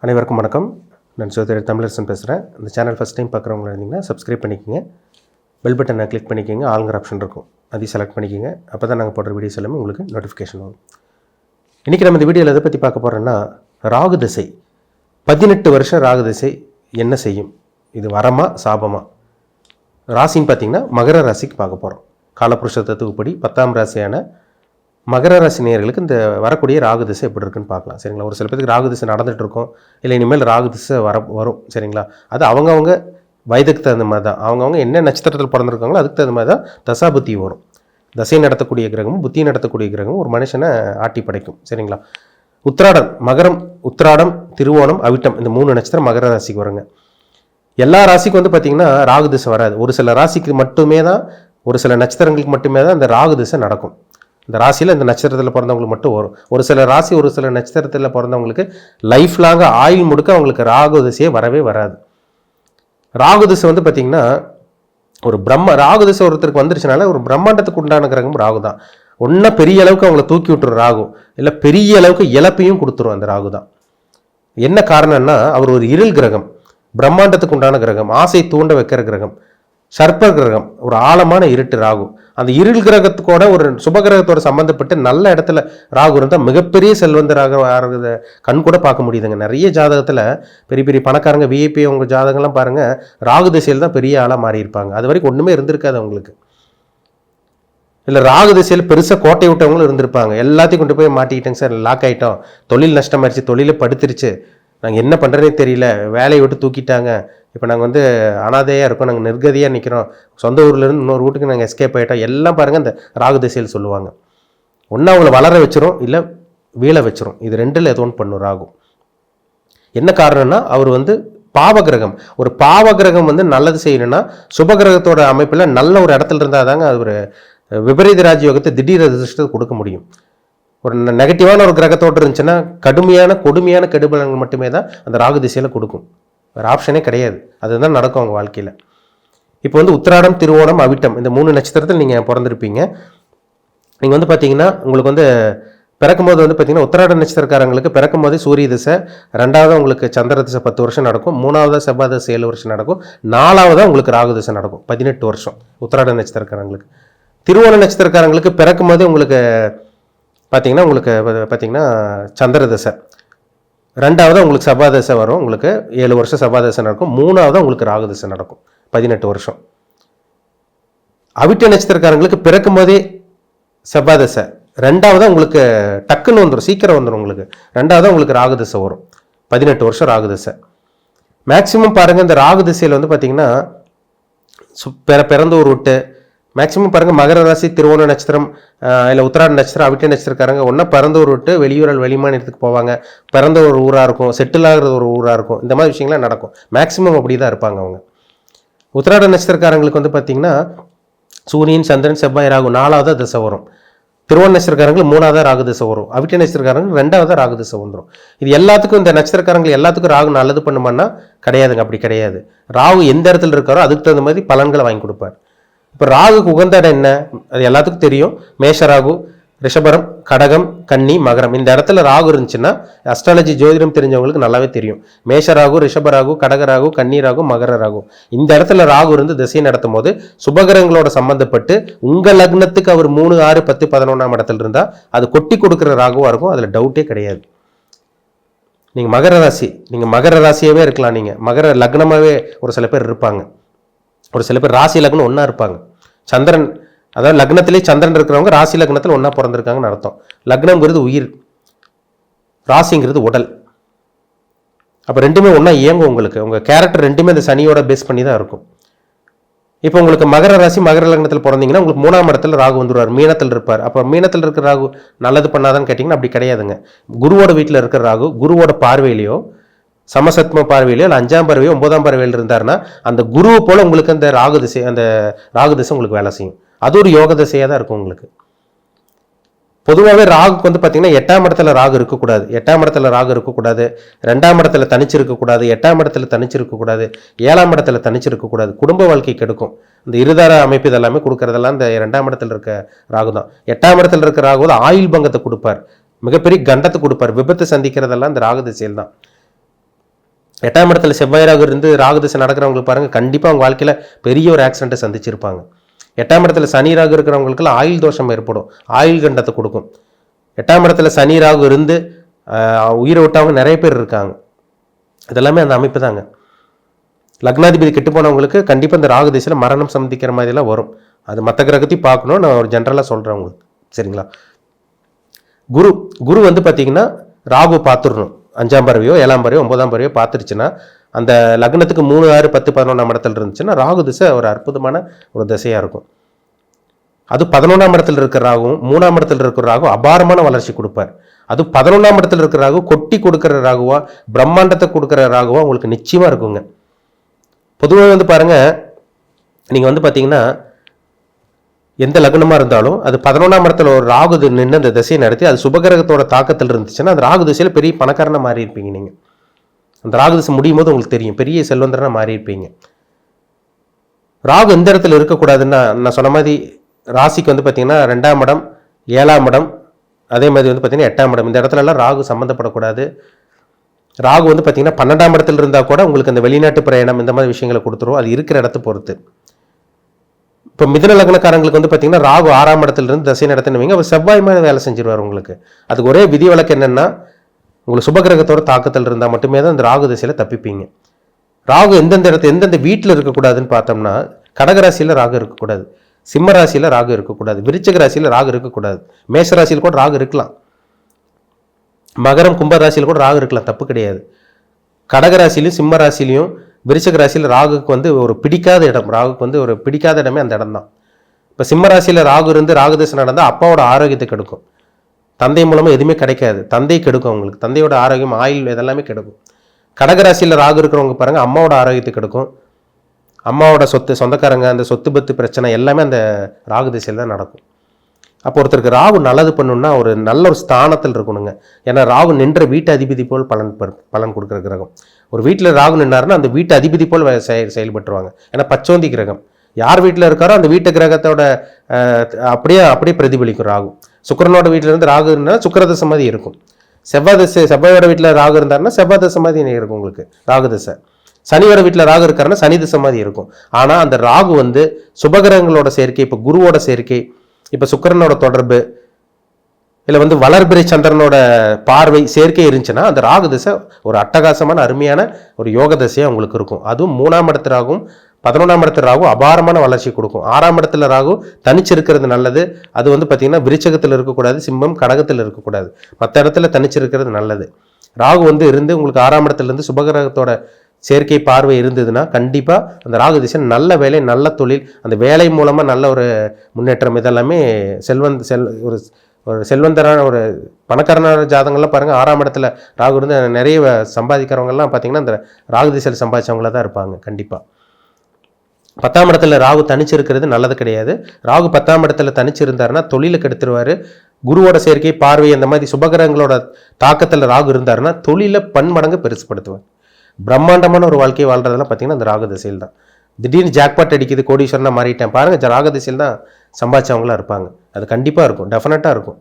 அனைவருக்கும் வணக்கம். நான் சோதரர் தமிழரசன் பேசுகிறேன். இந்த சேனல் ஃபஸ்ட் டைம் பார்க்குறவங்களா இருந்தீங்கன்னா சப்ஸ்கிரைப் பண்ணிக்கோங்க. பெல் பட்டனை கிளிக் பண்ணிக்கோங்க. ஆளுங்கிற ஆப்ஷன் இருக்கும், அதையும் செலக்ட் பண்ணிக்கோங்க. அப்போ தான் நாங்கள் போடுற வீடியோஸ் எல்லாமே உங்களுக்கு நோட்டிஃபிகேஷன் வரும். இன்றைக்கி நம்ம இந்த வீடியோவில் எதை பற்றி பார்க்க போகிறோன்னா, ராகு திசை 18 வருஷம் ராகு திசை என்ன செய்யும், இது வரமா சாபமா? ராசின்னு பார்த்திங்கன்னா மகர ராசிக்கு பார்க்க போகிறோம். காலப்புருஷ தத்துவப்படி 10ஆம் ராசியான மகர ராசி நேயர்களுக்கு இந்த வரக்கூடிய ராகு திசை எப்படி இருக்குன்னு பார்க்கலாம். சரிங்களா? ஒரு சில பேருக்கு ராகு திசை நடந்துகிட்டு இருக்கும், இல்லை இனிமேல் ராகு திசை வரும். சரிங்களா? அது அவங்கவுங்க வயதுக்கு தகுந்த மாதிரி தான், அவங்கவுங்க என்ன நட்சத்திரத்தில் பிறந்திருக்காங்களோ அதுக்கு தகுந்த மாதிரி தான் தசாபுத்தி வரும். தசை நடத்தக்கூடிய கிரகமும் புத்தி நடத்தக்கூடிய கிரகமும் ஒரு மனுஷனை ஆட்டி படைக்கும். சரிங்களா? உத்திராடம், மகரம், உத்திராடம், திருவோணம், அவிட்டம், இந்த 3 நட்சத்திரம் மகர ராசிக்கு வருங்க. எல்லா ராசிக்கும் பார்த்திங்கன்னா ராகு திசை வராது. ஒரு சில ராசிக்கு மட்டுமே தான், ஒரு சில நட்சத்திரங்களுக்கு மட்டுமே தான் இந்த ராகு திசை நடக்கும். இந்த ராசியில் இந்த நட்சத்திரத்தில் பிறந்தவங்களுக்கு மட்டும் வரும். ஒரு சில ராசி, ஒரு சில நட்சத்திரத்தில் பிறந்தவங்களுக்கு லைஃப் லாங்காக ஆயுள் முடுக்க அவங்களுக்கு ராகு திசையே வரவே வராது. ராகு திசை பார்த்திங்கன்னா ஒரு ராகு திசை ஒருத்தருக்கு வந்துருச்சுனால ஒரு பிரம்மாண்டத்துக்கு உண்டான கிரகம் ராகு தான். ஒன்றா பெரிய அளவுக்கு அவங்கள தூக்கி விட்டுரும் ராகு, இல்லை பெரிய அளவுக்கு இழப்பையும் கொடுத்துரும் அந்த ராகு தான். என்ன காரணம்னா, அவர் ஒரு இருள் கிரகம், பிரம்மாண்டத்துக்கு உண்டான கிரகம், ஆசை தூண்ட வைக்கிற கிரகம், சர்ப்ப கிரகம், ஒரு ஆழமான இருட்டு ராகு. அந்த இருள் கிரகத்துக்கூட ஒரு சுபகிரகத்தோட சம்மந்தப்பட்டு நல்ல இடத்துல ராகு இருந்தால் மிகப்பெரிய செல்வந்தராக ஆகிறத கண் கூட பார்க்க முடியுதுங்க. நிறைய ஜாதகத்தில் பெரிய பெரிய பணக்காரங்க விஐபி அவங்க ஜாதகம்லாம் பாருங்கள், ராகு திசையில் தான் பெரிய ஆளாக மாறி இருப்பாங்க. அது வரைக்கும் ஒன்றுமே இருந்திருக்காது அவங்களுக்கு. இல்லை ராகு திசையில் பெருசாக கோட்டை விட்டவங்களும் இருந்திருப்பாங்க. எல்லாத்தையும் கொண்டு போய் மாட்டிக்கிட்டேங்க சார், லாக் ஆகிட்டோம், தொழில் நஷ்டமாயிருச்சு, தொழிலை படுத்துருச்சு, நாங்கள் என்ன பண்ணுறதே தெரியல, வேலையை விட்டு தூக்கிட்டாங்க, இப்போ நாங்கள் அனாதையாக இருக்கோம், நாங்கள் நிர்கதியாக நிற்கிறோம், சொந்த ஊர்லேருந்து இன்னொரு வீட்டுக்கு நாங்கள் எஸ்கேப் ஆகிட்டோம், எல்லாம் பாருங்கள் இந்த ராகு திசையில் சொல்லுவாங்க. ஒன்று அவங்கள வளர வச்சிரும், இல்லை வீழ வச்சிரும். இது ரெண்டில் ஏதோ ஒன்று பண்ணும் ராகு. என்ன காரணம்னா, அவர் பாவகிரகம். ஒரு பாவகிரகம் நல்லது செய்யணும்னா சுபகிரகத்தோட அமைப்பில் நல்ல ஒரு இடத்துல இருந்தால் தாங்க அது ஒரு விபரீத ராஜயோகத்தை திடீர் அதிர்ஷ்டத்தை கொடுக்க முடியும். ஒரு நெகட்டிவான ஒரு கிரகத்தோடு இருந்துச்சுன்னா கொடுமையான கெடுபலங்கள் மட்டுமே தான் அந்த ராகு திசையில் கொடுக்கும். வேறு ஆப்ஷனே கிடையாது. அதுதான் நடக்கும் அவங்க வாழ்க்கையில். இப்போ உத்திராடம், திருவோணம், அவிட்டம், இந்த 3 நட்சத்திரத்தில் நீங்கள் பிறந்திருப்பீங்க. நீங்கள் பார்த்தீங்கன்னா உங்களுக்கு பிறக்கும்போது பார்த்தீங்கன்னா உத்திராட நட்சத்திரக்காரங்களுக்கு பிறக்கும் போதே சூரிய திசை, 2வது உங்களுக்கு சந்திர திசை 10 வருஷம் நடக்கும், 3வது செவ்வாய் திசை 7 வருஷம் நடக்கும், 4வது உங்களுக்கு ராகு திசை நடக்கும் 18 வருஷம் உத்திராட நட்சத்திரக்காரங்களுக்கு. திருவோண நட்சத்திரக்காரங்களுக்கு பிறக்கும் போதே உங்களுக்கு பார்த்தீங்கன்னா சந்திர திசை, 2வது உங்களுக்கு செவ்வாய் திசை வரும், உங்களுக்கு 7 வருஷம் செவ்வாய் திசை நடக்கும், 3வது உங்களுக்கு ராகு திசை நடக்கும் 18 வருஷம். அவிட்ட நட்சத்திரக்காரங்களுக்கு பிறக்கும் போதே செவ்வாய் திசை, 2வது உங்களுக்கு டக்குன்னு வந்துடும், சீக்கிரம் வந்துடும் உங்களுக்கு, 2வது உங்களுக்கு ராகு திசை வரும் 18 வருஷம் ராகு திசை. மேக்சிமம் பாருங்கள் இந்த ராகு திசையில் பார்த்தீங்கன்னா பிறந்த ஒரு விட்டு மேக்சிமம் பாருங்கள் மகர ராசி, திருவோண நட்சத்திரம், இல்லை உத்திராட நட்சத்திரம், அவிட்ட நட்சத்திரக்காரங்க ஒன்றா பிறந்த ஒரு விட்டு வெளியூரால் வெளிமாநிலத்துக்கு போவாங்க. பிறந்த ஒரு ஊராக இருக்கும், செட்டில் ஆகிறது ஒரு ஊராக இருக்கும், இந்த மாதிரி விஷயங்கள்லாம் நடக்கும். மேக்சிமம் அப்படி தான் இருப்பாங்க அவங்க. உத்திராட நட்சத்திரக்காரங்களுக்கு பார்த்தீங்கன்னா சூரியன், சந்திரன், செவ்வாய், ராகு 4வது திசை வரும். திருவோண நட்சத்திரக்காரங்களுக்கு 3வது ராகு திசை வரும். அவிட்ட நட்சத்திரக்காரங்களுக்கு 2வது ராகு திசை வந்துடும். இது எல்லாத்துக்கும் இந்த நட்சத்திரக்காரங்களுக்கு எல்லாத்துக்கும் ராகு நல்லது பண்ணுமான்னா கிடையாதுங்க, அப்படி கிடையாது. ராகு எந்த இடத்துல இருக்காரோ அதுக்கு தகுந்த மாதிரி பலன்களை வாங்கி கொடுப்பார். இப்போ ராகுக்கு உகந்த இடம் என்ன, அது எல்லாத்துக்கும் தெரியும். மேஷ ராகு, ரிஷபரம், கடகம், கன்னி, மகரம், இந்த இடத்துல ராகு இருந்துச்சுன்னா அஸ்ட்ராலஜி ஜோதிடம் தெரிஞ்சவங்களுக்கு நல்லாவே தெரியும். மேஷ ராகு, ரிஷப ராகு, கடக ராகு, கன்னி ராகு, மகர ராகு, இந்த இடத்துல ராகு இருந்து திசை நடத்தும் போது சுபகிரகங்களோட சம்பந்தப்பட்டு உங்கள் லக்னத்துக்கு அவர் 3, 6, 10, 11ஆம் இடத்துல இருந்தால் அது கொட்டி கொடுக்குற ராகுவாக இருக்கும், அதில் டவுட்டே கிடையாது. நீங்கள் மகர ராசியாகவே இருக்கலாம், நீங்கள் மகர லக்னமாகவே ஒரு சில பேர் இருப்பாங்க, ஒரு சில பேர் ராசி லக்னம் ஒன்றா இருப்பாங்க. சந்திரன், அதாவது லக்னத்திலே சந்திரன் இருக்கிறவங்க ராசி லக்னத்தில் ஒன்றா பிறந்திருக்காங்கன்னு அர்த்தம். லக்னங்கிறது உயிர், ராசிங்கிறது உடல். அப்போ ரெண்டுமே ஒன்றா இயங்கும். உங்கள் கேரக்டர் ரெண்டுமே இந்த சனியோட பேஸ் பண்ணி தான் இருக்கும். இப்போ உங்களுக்கு மகர ராசி, மகர லக்னத்தில் பிறந்தீங்கன்னா உங்களுக்கு 3ஆம் இடத்துல ராகு வந்துடுவார், மீனத்தில் இருப்பார். அப்போ மீனத்தில் இருக்கிற ராகு நல்லது பண்ணாதான்னு கேட்டிங்கன்னா அப்படி கிடையாதுங்க. குருவோட வீட்டில் இருக்கிற ராகு குருவோட பார்வையிலையோ, சமசத்ம பார்வையிலையோ, இல்லை 5ஆம் பார்வையோ 9ஆம் பார்வையில் இருந்தாருன்னா அந்த குருவை போல உங்களுக்கு அந்த ராகு திசை உங்களுக்கு வேலை செய்யும். அது ஒரு யோக திசையாக தான் இருக்கும் உங்களுக்கு. பொதுவாகவே ராகுக்கு பார்த்தீங்கன்னா 8ஆம் இடத்துல ராகு இருக்கக்கூடாது, 8ஆம் இடத்துல ராகு இருக்கக்கூடாது, 2ஆம் இடத்துல தனிச்சு இருக்கக்கூடாது, 8ஆம் இடத்துல தனிச்சு இருக்கக்கூடாது, 7ஆம் இடத்துல தனிச்சு இருக்கக்கூடாது. குடும்ப வாழ்க்கை கெடுக்கும். இந்த இருதார அமைப்பு இதெல்லாமே கொடுக்கறதெல்லாம் இந்த 2ஆம் இடத்துல இருக்க ராகு தான். 8ஆம் இடத்துல இருக்க ராகு தான் ஆயுள் பங்கத்தை கொடுப்பார், மிகப்பெரிய கண்டத்தை கொடுப்பார், விபத்து சந்திக்கிறதெல்லாம் இந்த ராகு திசையில் தான். 8ஆம் இடத்துல செவ்வாய் ராகு இருந்து ராகு திசை நடக்கிறவங்களுக்கு பாருங்கள், கண்டிப்பாக அவங்க வாழ்க்கையில் பெரிய ஒரு ஆக்சிடென்ட்டை சந்திச்சிருப்பாங்க. 8ஆம் இடத்துல சனி ராகு இருக்கிறவங்களுக்குலாம் ஆயுள் தோஷம் ஏற்படும், ஆயுள் கண்டத்தை கொடுக்கும். 8ஆம் இடத்துல சனி ராகு இருந்து உயிரை விட்டவங்க நிறைய பேர் இருக்காங்க. இதெல்லாமே அந்த அமைப்பு தாங்க. லக்னாதிபதி கெட்டு போனவங்களுக்கு கண்டிப்பாக இந்த ராகு திசையில் மரணம் சந்திக்கிற மாதிரிலாம் வரும். அது மற்ற கிரகத்தையும் பார்க்கணும், நான் ஒரு ஜென்ரலாக சொல்கிறேன் உங்களுக்கு, சரிங்களா? குரு வந்து பார்த்தீங்கன்னா ராகு பார்த்துடணும். 5ஆம் பார்வையோ 7ஆம் பார்வையோ 9ஆம் பார்வையோ பார்த்துருச்சுன்னா, அந்த லக்னத்துக்கு 3, 6, 10, 11ஆம் இடத்துல இருந்துச்சுன்னா ராகு திசை ஒரு அற்புதமான ஒரு திசையாக இருக்கும். அது 11ஆம் இடத்துல இருக்கிற ராகுவும் 3ஆம் இடத்துல இருக்கிற ராகு அபாரமான வளர்ச்சி கொடுப்பார். அது 11ஆம் இடத்துல இருக்கிற ராகு கொட்டி கொடுக்குற ராகுவா, பிரம்மாண்டத்தை கொடுக்குற ராகுவா உங்களுக்கு நிச்சயமாக இருக்குங்க. பொதுவாக வந்து பாருங்கள், நீங்கள் வந்து பார்த்தீங்கன்னா எந்த லக்னமாக இருந்தாலும் அது 11ஆம் இடத்துல ஒரு ராகு நின்று அந்த திசையை நடத்தி அது சுபகிரகத்தோட தாக்கத்தில் இருந்துச்சுன்னா அந்த ராகு திசையில் பெரிய பணக்காரனாக மாறி இருப்பீங்க. நீங்கள் அந்த ராகு திசை முடியும் போது உங்களுக்கு தெரியும், பெரிய செல்வந்தரனாக மாறி இருப்பீங்க. ராகு எந்த இடத்துல இருக்கக்கூடாதுன்னா, நான் சொன்ன மாதிரி ராசிக்கு வந்து பார்த்தீங்கன்னா 2ஆம் இடம், 7ஆம் இடம், அதே மாதிரி வந்து பார்த்தீங்கன்னா 8ஆம் இடம், இந்த இடத்துலலாம் ராகு சம்மந்தப்படக்கூடாது. ராகு வந்து பார்த்தீங்கன்னா 12ஆம் இடத்துல இருந்தால் கூட உங்களுக்கு அந்த வெளிநாட்டு பிரயாணம் இந்த மாதிரி விஷயங்களை கொடுத்துரும், அது இருக்கிற இடத்த பொறுத்து. இப்போ மிதுன லக்னக்காரங்களுக்கு வந்து பார்த்தீங்கன்னா ராகு 6ஆம் இடத்துல இருந்து தசை நடத்தினு வைங்க, அவர் செவ்வாய் மேலே வேலை செஞ்சிருவார் உங்களுக்கு. அதுக்கு ஒரே விதி வழக்கு என்னென்னா, உங்களுக்கு சுபகிரகத்தோட தாக்கத்தில் இருந்தால் மட்டுமே தான் இந்த ராகு திசையில் தப்பிப்பீங்க. ராகு எந்தெந்த வீட்டில் இருக்கக்கூடாதுன்னு பார்த்தோம்னா, கடகராசியில் ராகு இருக்கக்கூடாது, சிம்ம ராசியில் ராகு இருக்கக்கூடாது, விருச்சிக ராசியில் ராகு இருக்கக்கூடாது, மேஷ ராசியில் கூட ராகு இருக்கலாம், மகரம் கும்ப ராசியில் கூட ராகு இருக்கலாம், தப்பு கிடையாது. கடகராசிலையும் சிம்ம ராசிலையும் விருச்சிக ராசியில் ராகுக்கு வந்து ஒரு பிடிக்காத இடம், ராகுக்கு வந்து ஒரு பிடிக்காத இடமே அந்த இடம் தான். இப்போ சிம்ம ராசியில் ராகு இருந்து ராகு திசை நடந்தால் அப்பாவோட ஆரோக்கியத்தை கெடுக்கும், தந்தை மூலமாக எதுவுமே கிடைக்காது, தந்தை கெடுக்கும் உங்களுக்கு, தந்தையோட ஆரோக்கியம், ஆயுள் இதெல்லாமே கெடுக்கும். கடகராசியில் ராகு இருக்கிறவங்க பாருங்கள், அம்மாவோட ஆரோக்கியத்தை கெடுக்கும், அம்மாவோட சொத்து, சொந்தக்காரங்க, அந்த சொத்து பத்து பிரச்சனை எல்லாமே அந்த ராகு திசையில் தான் நடக்கும். அப்போ ஒருத்தருக்கு ராகு நல்லது பண்ணணும்னா ஒரு நல்ல ஒரு ஸ்தானத்தில் இருக்கணுங்க. ஏன்னா ராகு நின்ற வீட்டு அதிபதி போல் பலன் கொடுக்குற கிரகம். ஒரு வீட்டில் ராகு நின்றாருன்னா அந்த வீட்டு அதிபதி போல் செயல்பட்டுருவாங்க. ஏன்னா பச்சோந்தி கிரகம், யார் வீட்டில் இருக்காரோ அந்த வீட்டு கிரகத்தோட அப்படியே பிரதிபலிக்கும் ராகு. சுக்கிரனோட வீட்டில் இருந்து ராகு இருந்தால் சுக்கிரதசை மாதிரி இருக்கும். செவ்வாயோட வீட்டில் ராகு இருந்தாருன்னா செவ்வாய் தசை மாதிரி இருக்கும் உங்களுக்கு ராகு தசை. சனியோட வீட்டில் ராகு இருக்காருன்னா சனி தசை மாதிரி இருக்கும். ஆனால் அந்த ராகு வந்து சுபகிரகங்களோட சேர்க்கை, இப்போ குருவோட சேர்க்கை, இப்போ சுக்கிரனோட தொடர்பு, இல்லை வந்து வளர்பிறை சந்திரனோட பார்வை சேர்க்கை இருந்துச்சுன்னா அந்த ராகு திசை ஒரு அட்டகாசமான அருமையான ஒரு யோக திசையாக உங்களுக்கு இருக்கும். அதுவும் 3ஆம் இடத்து ராகும் 11ஆம் இடத்து ராகு அபாரமான வளர்ச்சி கொடுக்கும். 6ஆம் இடத்துல ராகு தனிச்சு இருக்கிறது நல்லது. அது வந்து பார்த்தீங்கன்னா விருச்சகத்தில் இருக்கக்கூடாது, சிம்மம் கடகத்தில் இருக்கக்கூடாது, மற்ற இடத்துல தனிச்சு இருக்கிறது நல்லது. ராகு வந்து இருந்து உங்களுக்கு 6ஆம் இடத்துலேருந்து சுபகிரகத்தோட சேர்க்கை பார்வை இருந்ததுன்னா கண்டிப்பாக அந்த ராகு திசை நல்ல வேலை, நல்ல தொழில், அந்த வேலை மூலமாக நல்ல ஒரு முன்னேற்றம், இதெல்லாமே ஒரு செல்வந்தரான ஒரு பணக்காரனான ஜாதகங்கள்லாம் பாருங்கள், 6ஆம் இடத்துல ராகு இருந்து நிறைய சம்பாதிக்கிறவங்கலாம் பார்த்தீங்கன்னா அந்த ராகு திசையில் சம்பாதிச்சவங்கள தான் இருப்பாங்க. கண்டிப்பாக 10ஆம் இடத்துல ராகு தனிச்சு இருக்கிறது நல்லது கிடையாது. ராகு 10ஆம் இடத்துல தனிச்சு இருந்தாருன்னா தொழிலை கெடுத்துருவார். குருவோட சேர்க்கை பார்வை அந்த மாதிரி சுபகிரகங்களோட தாக்கத்தில் ராகு இருந்தாருன்னா தொழிலை பன்மடங்கு பெருசுப்படுத்துவார். பிரம்மாண்டமான ஒரு வாழ்க்கையை வாழ்றதெல்லாம் பார்த்தீங்கன்னா அந்த ராகு திசையில் தான். திடீர்னு ஜாக்பாட் அடிக்குது, கோடீஸ்வரனா மாறிட்டேன் பாருங்கள், ராகு திசையில் தான் சம்பாதிச்சவங்களாம் இருப்பாங்க. அது கண்டிப்பாக இருக்கும், டெஃபினட்டாக இருக்கும்.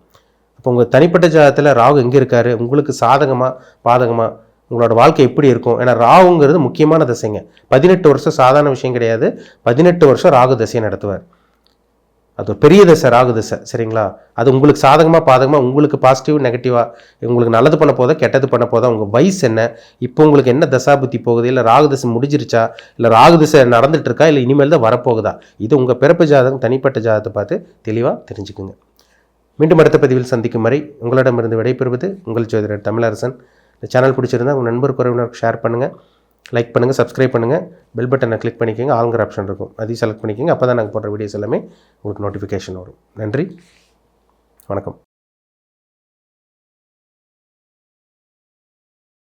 அப்போ உங்கள் தனிப்பட்ட ஜாதகத்தில் ராகு எங்கே இருக்காரு, உங்களுக்கு சாதகமாக பாதகமாக, உங்களோட வாழ்க்கை எப்படி இருக்கும்? ஏன்னா ராகுங்கிறது முக்கியமான திசைங்க. 18 வருஷம் சாதாரண விஷயம் கிடையாது. 18 வருஷம் ராகு திசையை நடத்துவார். அது ஒரு பெரிய திசை ராகு திசை, சரிங்களா? அது உங்களுக்கு சாதகமாக பாதகமாக, உங்களுக்கு பாசிட்டிவ் நெகட்டிவாக, உங்களுக்கு நல்லது பண்ண போதா கெட்டது பண்ண போதா, உங்கள் வயசு என்ன, இப்போ உங்களுக்கு என்ன தசாபுத்தி போகுது, இல்லை ராகு திசை முடிஞ்சிருச்சா, இல்லை ராகு திசை நடந்துட்டு இருக்கா, இல்லை இனிமேல் தான் வரப்போகுதா, இது உங்கள் பிறப்பு ஜாதகம் தனிப்பட்ட ஜாதகத்தை பார்த்து தெளிவாக தெரிஞ்சுக்குங்க. மீண்டும் அடுத்த பதிவில் சந்திக்கும் வரை உங்களிடமிருந்து விடைபெறுவது உங்கள் ஜோதிடர் தமிழரசன். இந்த சேனல் பிடிச்சிருந்தால் உங்கள் நண்பர் குறைவினருக்கு ஷேர் பண்ணுங்கள், லைக் பண்ணுங்கள், சப்ஸ்கிரைப் பண்ணுங்கள், பெல் பட்டனை கிளிக் பண்ணிக்கோங்க, ஆளுங்கிற ஆப்ஷன் இருக்கும் அதையும் செலக்ட் பண்ணிக்கோங்க. அப்போ தான் நாங்கள் போடுற வீடியோஸ் எல்லாமே உங்களுக்கு நோட்டிஃபிகேஷன் வரும். நன்றி, வணக்கம்.